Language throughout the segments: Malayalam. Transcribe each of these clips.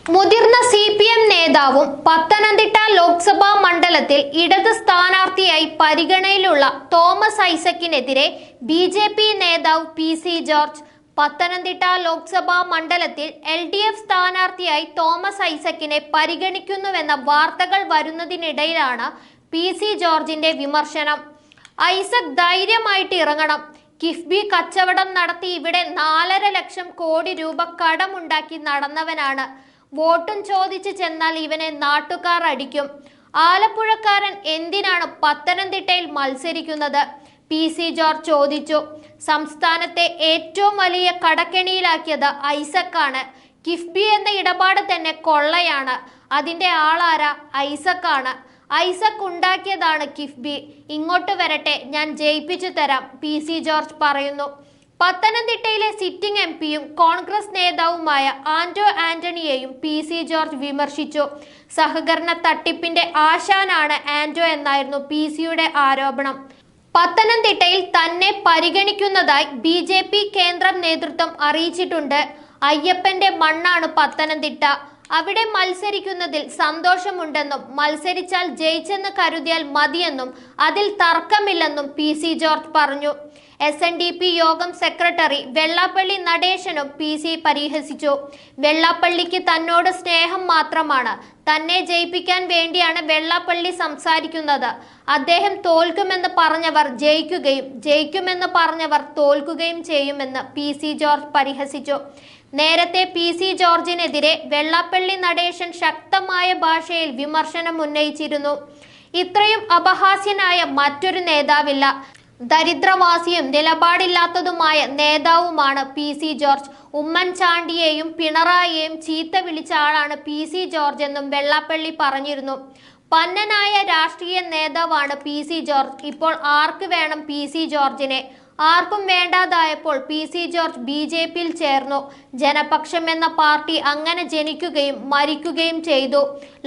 മുതിർന്ന CPM നേതാവും പത്തനംതിട്ട ലോക്സഭാ മണ്ഡലത്തിൽ ഇടത് സ്ഥാനാർത്ഥിയായി പരിഗണനയിലുള്ള തോമസ് ഐസക്കിനെതിരെ BJP നേതാവ് PC ജോർജ് പത്തനംതിട്ട ലോക്സഭാ മണ്ഡലത്തിൽ LDF സ്ഥാനാർത്ഥിയായി തോമസ് ഐസക്കിനെ പരിഗണിക്കുന്നുവെന്ന വാർത്തകൾ വരുന്നതിനിടയിലാണ് PC ജോർജിന്റെ വിമർശനം. ഐസക് ധൈര്യമായിട്ട് ഇറങ്ങണം. കിഫ്ബി കച്ചവടം നടത്തി ഇവിടെ 4.5 ലക്ഷം കോടി രൂപ കടമുണ്ടാക്കി നടന്നവനാണ്. വോട്ടും ചോദിച്ചു ചെന്നാൽ ഇവനെ നാട്ടുകാർ അടിക്കും. ആലപ്പുഴക്കാരൻ എന്തിനാണ് പത്തനംതിട്ടയിൽ മത്സരിക്കുന്നത്? PC ജോർജ് ചോദിച്ചു. സംസ്ഥാനത്തെ ഏറ്റവും വലിയ കടക്കെണിയിലാക്കിയത് ഐസക്കാണ്. കിഫ്ബി എന്ന ഇടപാട് തന്നെ കൊള്ളയാണ്. അതിന്റെ ആളാര? ഐസക്കാണ്. ഐസക് ഉണ്ടാക്കിയതാണ് കിഫ്ബി. ഇങ്ങോട്ട് വരട്ടെ, ഞാൻ ജയിപ്പിച്ചു തരാം, PC ജോർജ് പറയുന്നു. പത്തനംതിട്ടയിലെ സിറ്റിംഗ് MPയും കോൺഗ്രസ് നേതാവുമായ ആന്റോ ആന്റണിയെയും PC ജോർജ് വിമർശിച്ചു. സഹകരണ തട്ടിപ്പിന്റെ ആശാനാണ് ആന്റോ എന്നായിരുന്നു PCയുടെ ആരോപണം. പത്തനംതിട്ടയിൽ തന്നെ പരിഗണിക്കുന്നതായി BJP കേന്ദ്രം നേതൃത്വം അറിയിച്ചിട്ടുണ്ട്. അയ്യപ്പന്റെ മണ്ണാണ് പത്തനംതിട്ട. അവിടെ മത്സരിക്കുന്നതിൽ സന്തോഷമുണ്ടെന്നും മത്സരിച്ചാൽ ജയിച്ചെന്ന് കരുതിയാൽ മതിയെന്നും അതിൽ തർക്കമില്ലെന്നും PC ജോർജ് പറഞ്ഞു. SNDP യോഗം സെക്രട്ടറി വെള്ളാപ്പള്ളി നടേശനും PC പരിഹസിച്ചു. വെള്ളാപ്പള്ളിക്ക് തന്നോട് സ്നേഹം മാത്രമാണ്. തന്നെ ജയിപ്പിക്കാൻ വേണ്ടിയാണ് വെള്ളാപ്പള്ളി സംസാരിക്കുന്നത്. അദ്ദേഹം തോൽക്കുമെന്ന് പറഞ്ഞവർ ജയിക്കുകയും ജയിക്കുമെന്ന് പറഞ്ഞവർ തോൽക്കുകയും ചെയ്യുമെന്ന് PC ജോർജ് പരിഹസിച്ചു. നേരത്തെ PC ജോർജിനെതിരെ വെള്ളാപ്പള്ളി നടേശൻ ശക്തമായ ഭാഷയിൽ വിമർശനം ഉന്നയിച്ചിരുന്നു. ഇത്രയും അപഹാസ്യനായ മറ്റൊരു നേതാവില്ല. ദരിദ്രവാസിയും നിലപാടില്ലാത്തതുമായ നേതാവുമാണ് PC ജോർജ്. ഉമ്മൻചാണ്ടിയെയും പിണറായിയെയും ചീത്ത വിളിച്ച ആളാണ് PC ജോർജ് എന്നും വെള്ളാപ്പള്ളി പറഞ്ഞിരുന്നു. പന്നനായ രാഷ്ട്രീയ നേതാവാണ് PC ജോർജ്. ഇപ്പോൾ ആർക്ക് വേണം PC ജോർജിനെ? ആർക്കും വേണ്ടാതായപ്പോൾ PC ജോർജ് BJPയിൽ ചേർന്നു. ജനപക്ഷം എന്ന പാർട്ടി അങ്ങനെ ജനിക്കുകയും മരിക്കുകയും ചെയ്തു.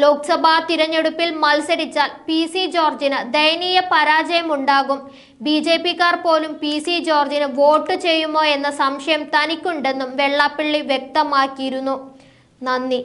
ലോക്സഭാ തിരഞ്ഞെടുപ്പിൽ മത്സരിച്ചാൽ PC ജോർജിന് ദയനീയ പരാജയമുണ്ടാകും. BJPക്കാർ പോലും PC ജോർജിന് വോട്ട് ചെയ്യുമോ എന്ന സംശയം തനിക്കുണ്ടെന്നും വെള്ളാപ്പള്ളി വ്യക്തമാക്കിയിരുന്നു. നന്ദി.